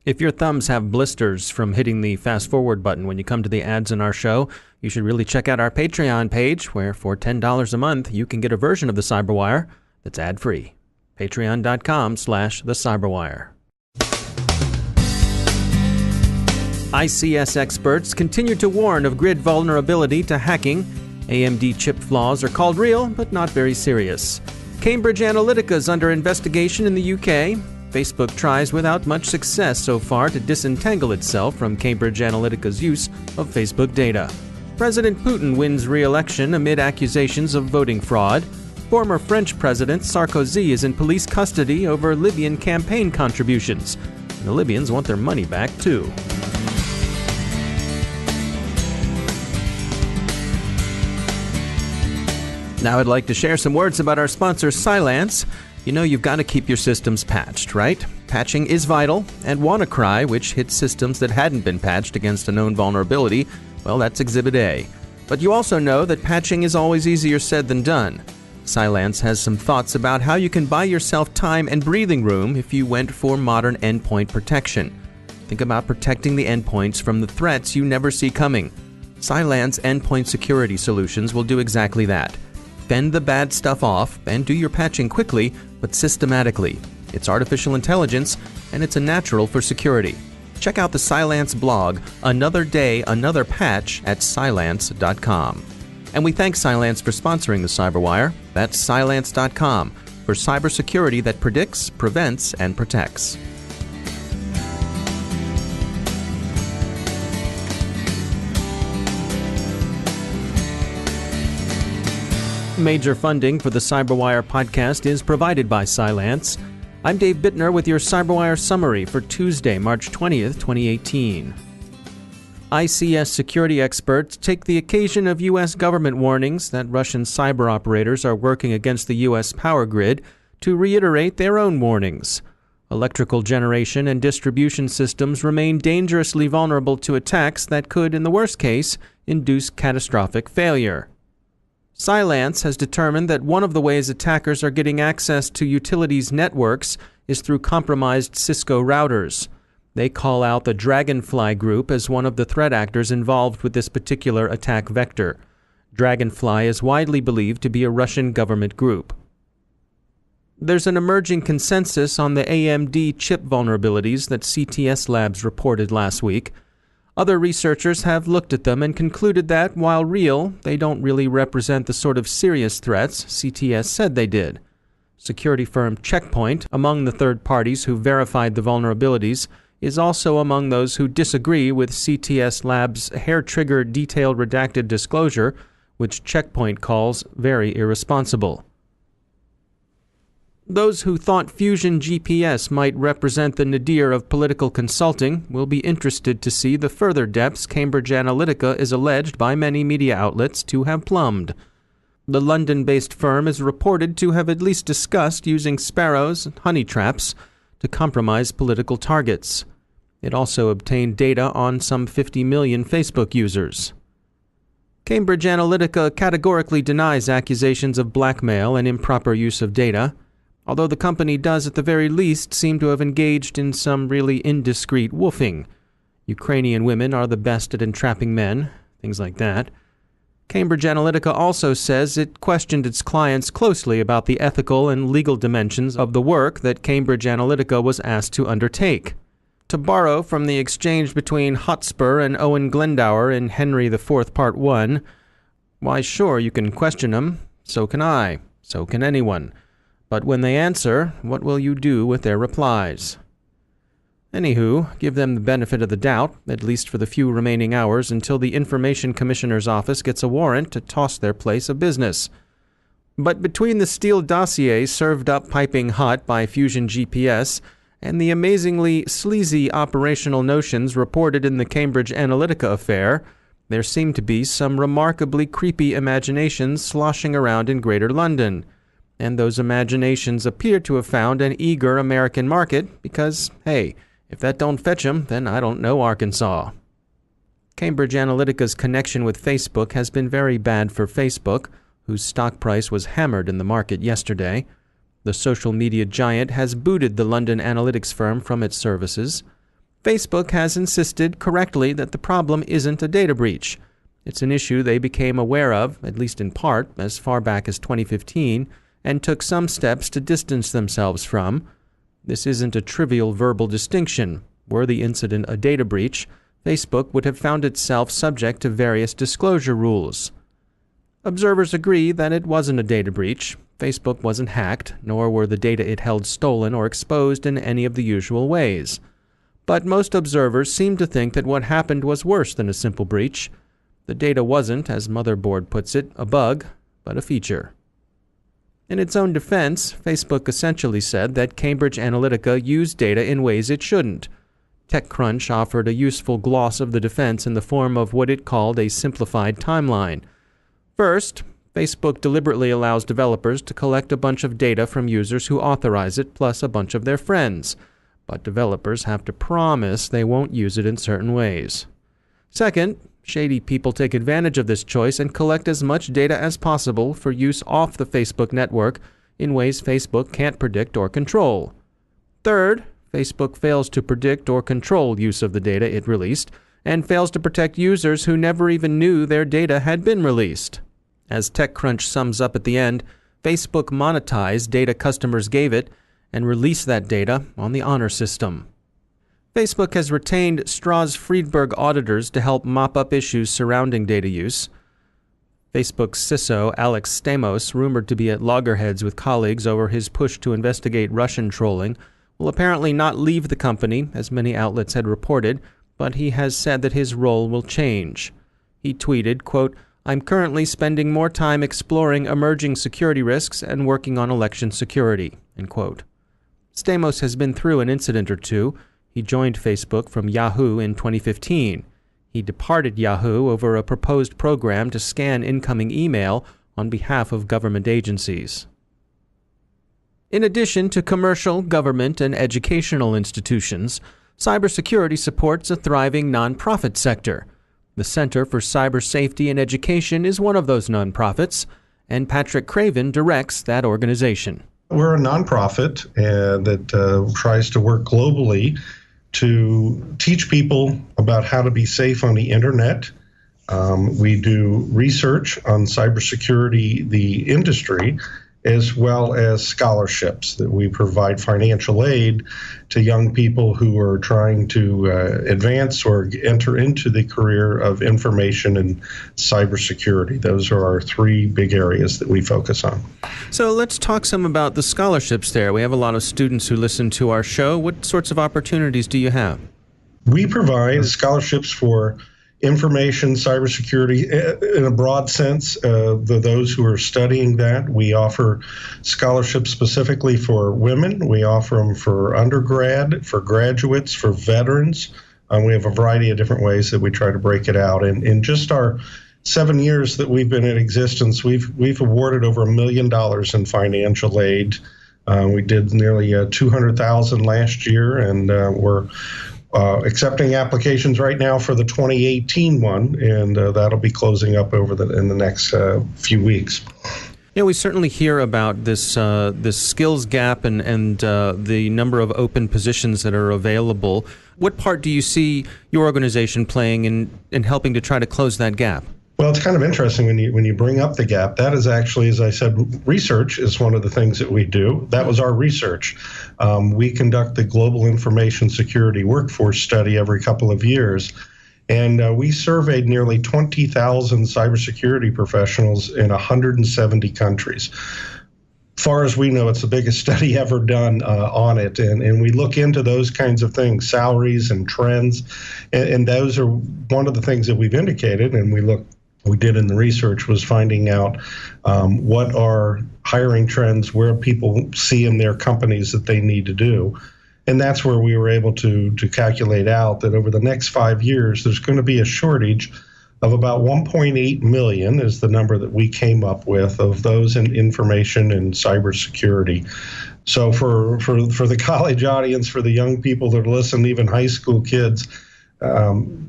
If your thumbs have blisters from hitting the fast forward button when you come to the ads in our show, you should really check out our Patreon page, where for $10 a month, you can get a version of the Cyberwire that's ad-free. Patreon.com/thecyberwire. ICS experts continue to warn of grid vulnerability to hacking. AMD chip flaws are called real, but not very serious. Cambridge Analytica is under investigation in the UK. Facebook tries without much success so far to disentangle itself from Cambridge Analytica's use of Facebook data. President Putin wins re-election amid accusations of voting fraud. Former French President Sarkozy is in police custody over Libyan campaign contributions. And the Libyans want their money back, too. Now I'd like to share some words about our sponsor, Cylance. You know you've got to keep your systems patched, right? Patching is vital, and WannaCry, which hits systems that hadn't been patched against a known vulnerability, well, that's Exhibit A. But you also know that patching is always easier said than done. Cylance has some thoughts about how you can buy yourself time and breathing room if you went for modern endpoint protection. Think about protecting the endpoints from the threats you never see coming. Cylance endpoint security solutions will do exactly that. Fend the bad stuff off and do your patching quickly, but systematically. It's artificial intelligence, and it's a natural for security. Check out the Cylance blog, Another Day, Another Patch, at Cylance.com. And we thank Cylance for sponsoring the Cyberwire. That's Cylance.com for cybersecurity that predicts, prevents, and protects. Major funding for the Cyberwire podcast is provided by Cylance. I'm Dave Bittner with your Cyberwire summary for Tuesday, March 20th, 2018. ICS security experts take the occasion of U.S. government warnings that Russian cyber operators are working against the U.S. power grid to reiterate their own warnings. Electrical generation and distribution systems remain dangerously vulnerable to attacks that could, in the worst case, induce catastrophic failure. Cylance has determined that one of the ways attackers are getting access to utilities networks is through compromised Cisco routers. They call out the Dragonfly Group as one of the threat actors involved with this particular attack vector. Dragonfly is widely believed to be a Russian government group. There's an emerging consensus on the AMD chip vulnerabilities that CTS Labs reported last week. Other researchers have looked at them and concluded that, while real, they don't really represent the sort of serious threats CTS said they did. Security firm Check Point, among the third parties who verified the vulnerabilities, is also among those who disagree with CTS Labs' hair-trigger detailed redacted disclosure, which Check Point calls very irresponsible. Those who thought Fusion GPS might represent the nadir of political consulting will be interested to see the further depths Cambridge Analytica is alleged by many media outlets to have plumbed. The London-based firm is reported to have at least discussed using sparrows and honey traps to compromise political targets. It also obtained data on some 50 million Facebook users. Cambridge Analytica categorically denies accusations of blackmail and improper use of data, although the company does at the very least seem to have engaged in some really indiscreet woofing. Ukrainian women are the best at entrapping men, things like that. Cambridge Analytica also says it questioned its clients closely about the ethical and legal dimensions of the work that Cambridge Analytica was asked to undertake. To borrow from the exchange between Hotspur and Owen Glendower in Henry IV Part 1, why sure, you can question them, so can I, so can anyone. But when they answer, what will you do with their replies? Anywho, give them the benefit of the doubt, at least for the few remaining hours until the Information Commissioner's office gets a warrant to toss their place of business. But between the Steele dossier served up piping hot by Fusion GPS and the amazingly sleazy operational notions reported in the Cambridge Analytica affair, there seem to be some remarkably creepy imaginations sloshing around in Greater London. And those imaginations appear to have found an eager American market because, hey, if that don't fetch 'em, then I don't know Arkansas. Cambridge Analytica's connection with Facebook has been very bad for Facebook, whose stock price was hammered in the market yesterday. The social media giant has booted the London analytics firm from its services. Facebook has insisted correctly that the problem isn't a data breach. It's an issue they became aware of, at least in part, as far back as 2015, and took some steps to distance themselves from. This isn't a trivial verbal distinction. Were the incident a data breach, Facebook would have found itself subject to various disclosure rules. Observers agree that it wasn't a data breach. Facebook wasn't hacked, nor were the data it held stolen or exposed in any of the usual ways. But most observers seem to think that what happened was worse than a simple breach. The data wasn't, as Motherboard puts it, a bug, but a feature. In its own defense, Facebook essentially said that Cambridge Analytica used data in ways it shouldn't. TechCrunch offered a useful gloss of the defense in the form of what it called a simplified timeline. First, Facebook deliberately allows developers to collect a bunch of data from users who authorize it, plus a bunch of their friends. But developers have to promise they won't use it in certain ways. Second, shady people take advantage of this choice and collect as much data as possible for use off the Facebook network in ways Facebook can't predict or control. Third, Facebook fails to predict or control use of the data it released and fails to protect users who never even knew their data had been released. As TechCrunch sums up at the end, Facebook monetized data customers gave it and released that data on the honor system. Facebook has retained Strauss-Friedberg auditors to help mop up issues surrounding data use. Facebook's CISO, Alex Stamos, rumored to be at loggerheads with colleagues over his push to investigate Russian trolling, will apparently not leave the company, as many outlets had reported, but he has said that his role will change. He tweeted, quote, "I'm currently spending more time exploring emerging security risks and working on election security," end quote. Stamos has been through an incident or two. He joined Facebook from Yahoo in 2015. He departed Yahoo over a proposed program to scan incoming email on behalf of government agencies. In addition to commercial, government, and educational institutions, cybersecurity supports a thriving nonprofit sector. The Center for Cyber Safety and Education is one of those nonprofits, and Patrick Craven directs that organization. We're a nonprofit that tries to work globally to teach people about how to be safe on the internet. We do research on cybersecurity, the industry, as well as scholarships that we provide financial aid to young people who are trying to advance or enter into the career of information and cybersecurity. Those are our three big areas that we focus on. So let's talk some about the scholarships there. We have a lot of students who listen to our show. What sorts of opportunities do you have? We provide scholarships for information, cybersecurity, in a broad sense, those who are studying that. We offer scholarships specifically for women. We offer them for undergrad, for graduates, for veterans. We have a variety of different ways that we try to break it out. And in just our 7 years that we've been in existence, we've awarded over $1 million in financial aid. We did nearly $200,000 last year, and we're accepting applications right now for the 2018 one, and that'll be closing up in the next few weeks. Yeah, we certainly hear about this skills gap and the number of open positions that are available. What part do you see your organization playing in helping to try to close that gap? Well, it's kind of interesting when you bring up the gap. That is actually, as I said, research is one of the things that we do. That was our research. We conduct the Global Information Security Workforce Study every couple of years, and we surveyed nearly 20,000 cybersecurity professionals in 170 countries. Far as we know, it's the biggest study ever done on it, and we look into those kinds of things, salaries and trends, and those are one of the things that we've indicated, and we did in the research was finding out what are hiring trends, where people see in their companies that they need to do. And that's where we were able to calculate out that over the next 5 years, there's going to be a shortage of about 1.8 million is the number that we came up with of those in information and cybersecurity. So for the college audience, for the young people that listen, even high school kids,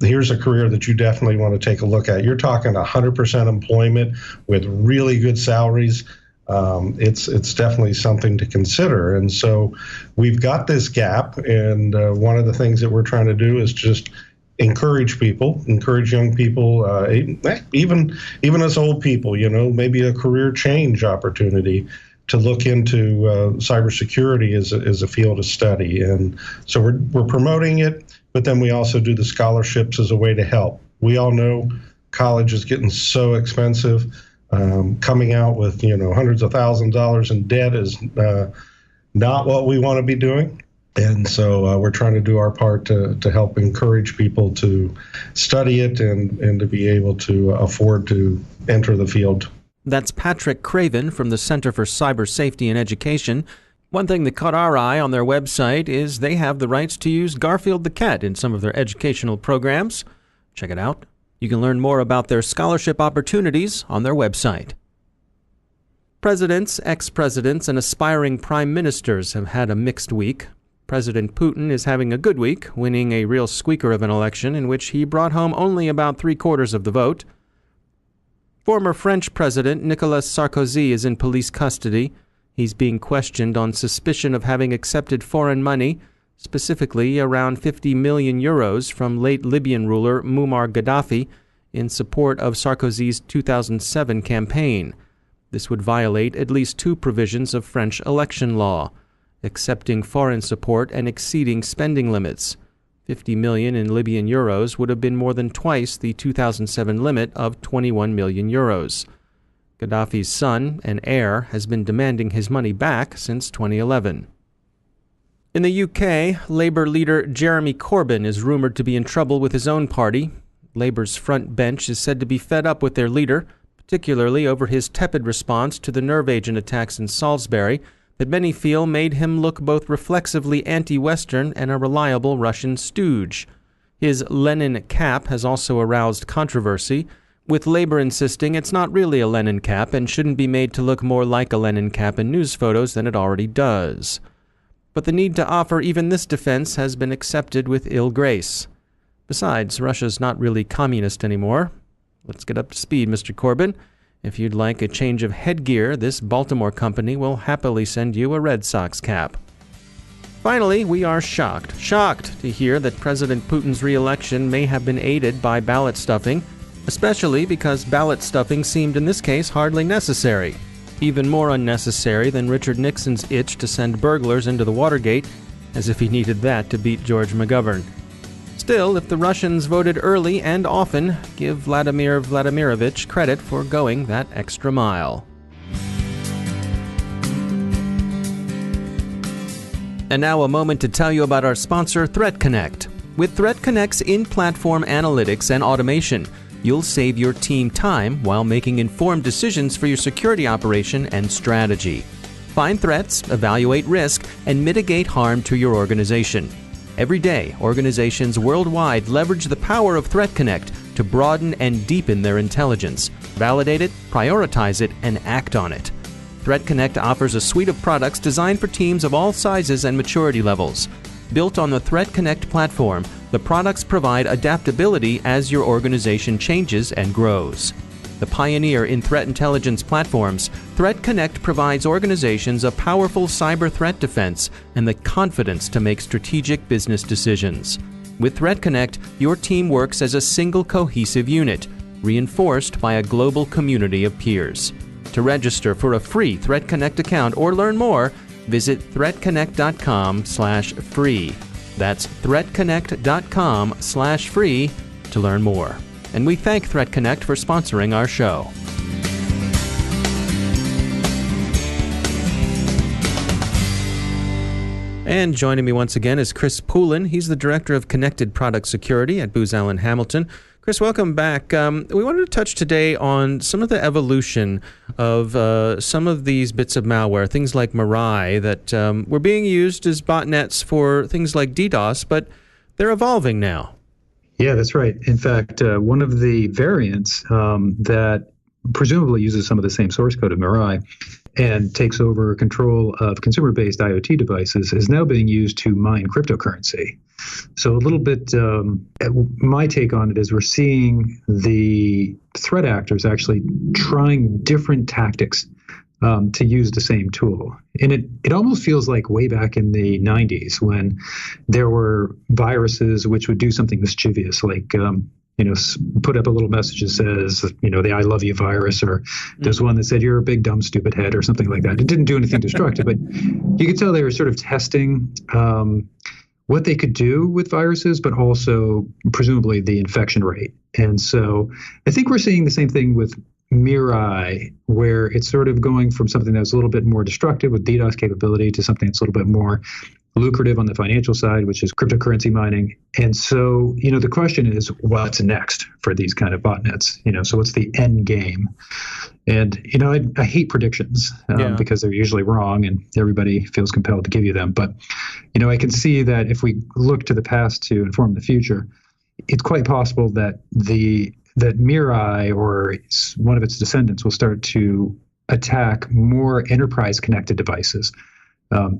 here's a career that you definitely want to take a look at. You're talking 100% employment with really good salaries. it's definitely something to consider. And so we've got this gap, and one of the things that we're trying to do is just encourage young people, even as old people, maybe a career change opportunity to look into cybersecurity as a field of study. And so we're promoting it, but then we also do the scholarships as a way to help. We all know college is getting so expensive. Coming out with hundreds of thousands of dollars in debt is not what we want to be doing. And so we're trying to do our part to help encourage people to study it and to be able to afford to enter the field. That's Patrick Craven from the Center for Cyber Safety and Education. One thing that caught our eye on their website is they have the rights to use Garfield the cat in some of their educational programs. Check it out. You can learn more about their scholarship opportunities on their website. Presidents, ex-presidents, and aspiring prime ministers have had a mixed week. President Putin is having a good week, winning a real squeaker of an election in which he brought home only about 3/4 of the vote. Former French President Nicolas Sarkozy is in police custody. He's being questioned on suspicion of having accepted foreign money, specifically around 50 million euros from late Libyan ruler Muammar Gaddafi in support of Sarkozy's 2007 campaign. This would violate at least two provisions of French election law: accepting foreign support and exceeding spending limits. 50 million in Libyan euros would have been more than twice the 2007 limit of 21 million euros. Gaddafi's son and heir has been demanding his money back since 2011. In the UK, Labour leader Jeremy Corbyn is rumoured to be in trouble with his own party. Labour's front bench is said to be fed up with their leader, particularly over his tepid response to the nerve agent attacks in Salisbury that many feel made him look both reflexively anti-Western and a reliable Russian stooge. His Lenin cap has also aroused controversy, with Labour insisting it's not really a Lenin cap and shouldn't be made to look more like a Lenin cap in news photos than it already does. But the need to offer even this defense has been accepted with ill grace. Besides, Russia's not really communist anymore. Let's get up to speed, Mr. Corbyn. If you'd like a change of headgear, this Baltimore company will happily send you a Red Sox cap. Finally, we are shocked to hear that President Putin's re-election may have been aided by ballot stuffing, especially because ballot stuffing seemed in this case hardly necessary. Even more unnecessary than Richard Nixon's itch to send burglars into the Watergate, as if he needed that to beat George McGovern. Still, if the Russians voted early and often, give Vladimir Vladimirovich credit for going that extra mile. And now a moment to tell you about our sponsor, ThreatConnect. With ThreatConnect's in-platform analytics and automation, you'll save your team time while making informed decisions for your security operation and strategy. Find threats, evaluate risk, and mitigate harm to your organization. Every day, organizations worldwide leverage the power of ThreatConnect to broaden and deepen their intelligence, validate it, prioritize it, and act on it. ThreatConnect offers a suite of products designed for teams of all sizes and maturity levels. Built on the ThreatConnect platform, the products provide adaptability as your organization changes and grows. The pioneer in threat intelligence platforms, ThreatConnect provides organizations a powerful cyber threat defense and the confidence to make strategic business decisions. With ThreatConnect, your team works as a single cohesive unit, reinforced by a global community of peers. To register for a free ThreatConnect account or learn more, visit threatconnect.com/free. That's threatconnect.com/free to learn more. And we thank ThreatConnect for sponsoring our show. And joining me once again is Chris Poulin. He's the Director of Connected Product Security at Booz Allen Hamilton. Chris, welcome back. We wanted to touch today on some of the evolution of some of these bits of malware, things like Mirai, that were being used as botnets for things like DDoS, but they're evolving now. Yeah, that's right. In fact, one of the variants that presumably uses some of the same source code of Mirai and takes over control of consumer-based IoT devices is now being used to mine cryptocurrency. So a little bit, my take on it is we're seeing the threat actors actually trying different tactics to use the same tool. And it almost feels like way back in the 90s when there were viruses which would do something mischievous, like put up a little message that says, the I love you virus, or there's one that said, you're a big, dumb, stupid head, or something like that. It didn't do anything destructive, but you could tell they were sort of testing what they could do with viruses, but also presumably the infection rate. And so I think we're seeing the same thing with Mirai, where it's sort of going from something that's a little bit more destructive with DDoS capability to something that's a little bit more lucrative on the financial side, which is cryptocurrency mining. And so, the question is, what's next for these kind of botnets? So what's the end game? And, I hate predictions because they're usually wrong and everybody feels compelled to give you them. But, I can see that if we look to the past to inform the future, it's quite possible that that Mirai or one of its descendants will start to attack more enterprise-connected devices.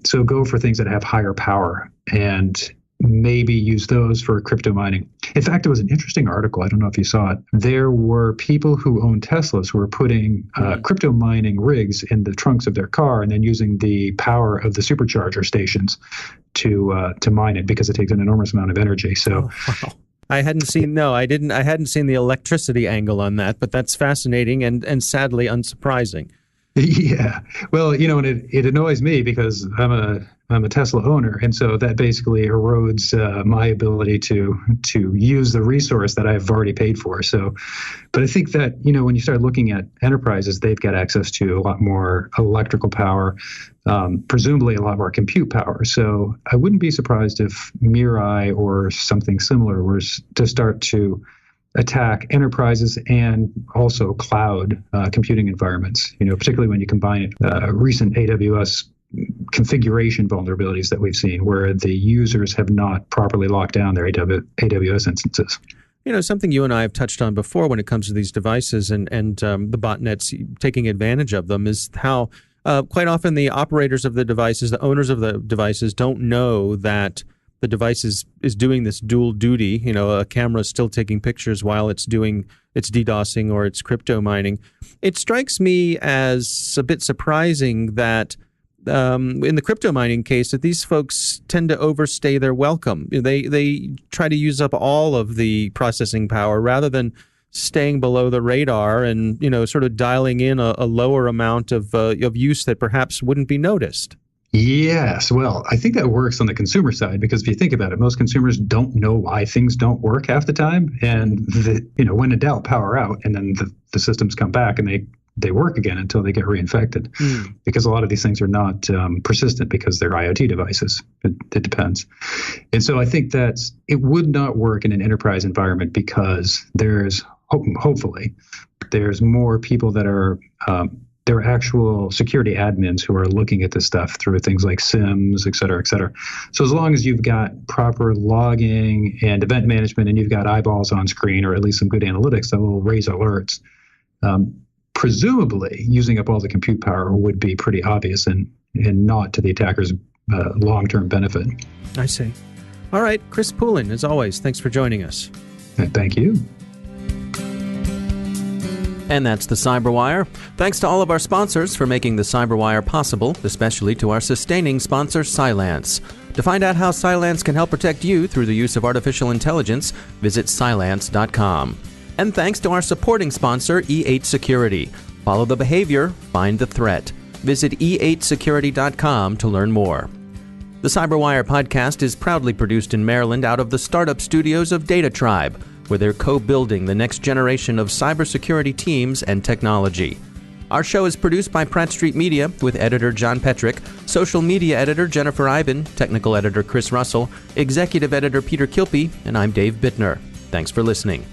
So go for things that have higher power and maybe use those for crypto mining. In fact, it was an interesting article. I don't know if you saw it. There were people who own Teslas who were putting crypto mining rigs in the trunks of their car and then using the power of the supercharger stations to mine it because it takes an enormous amount of energy. So. Oh, wow. I hadn't seen the electricity angle on that, but that's fascinating and sadly unsurprising. Yeah. Well, and it annoys me because I'm a Tesla owner, and so that basically erodes my ability to use the resource that I've already paid for. So, but I think that, when you start looking at enterprises, they've got access to a lot more electrical power, presumably a lot more compute power. So I wouldn't be surprised if Mirai or something similar was to start to attack enterprises and also cloud computing environments, particularly when you combine recent AWS configuration vulnerabilities that we've seen where the users have not properly locked down their AWS instances. Something you and I have touched on before when it comes to these devices and the botnets taking advantage of them is how quite often the operators of the devices, the owners of the devices, don't know that the device is doing this dual duty. A camera is still taking pictures while it's doing its DDoSing or its crypto mining. It strikes me as a bit surprising that in the crypto mining case, that these folks tend to overstay their welcome. They try to use up all of the processing power rather than staying below the radar and sort of dialing in a lower amount of use that perhaps wouldn't be noticed. Yes. Well, I think that works on the consumer side because if you think about it, most consumers don't know why things don't work half the time. And, when in doubt, power out, and then the systems come back and they work again until they get reinfected because a lot of these things are not persistent because they're IoT devices. It depends. And so I think that it would not work in an enterprise environment because hopefully there's more people that are there are actual security admins who are looking at this stuff through things like SIMs, et cetera, et cetera. So as long as you've got proper logging and event management and you've got eyeballs on screen or at least some good analytics that will raise alerts, presumably using up all the compute power would be pretty obvious and not to the attacker's long-term benefit. I see. All right, Chris Poulin, as always, thanks for joining us. Thank you. And that's the Cyberwire. Thanks to all of our sponsors for making the Cyberwire possible, especially to our sustaining sponsor, Cylance. To find out how Cylance can help protect you through the use of artificial intelligence, visit Cylance.com. And thanks to our supporting sponsor, E8 Security. Follow the behavior, find the threat. Visit E8Security.com to learn more. The Cyberwire podcast is proudly produced in Maryland out of the startup studios of Data Tribe, where they're co-building the next generation of cybersecurity teams and technology. Our show is produced by Pratt Street Media with editor John Petrick, social media editor Jennifer Iben, technical editor Chris Russell, executive editor Peter Kilpie, and I'm Dave Bittner. Thanks for listening.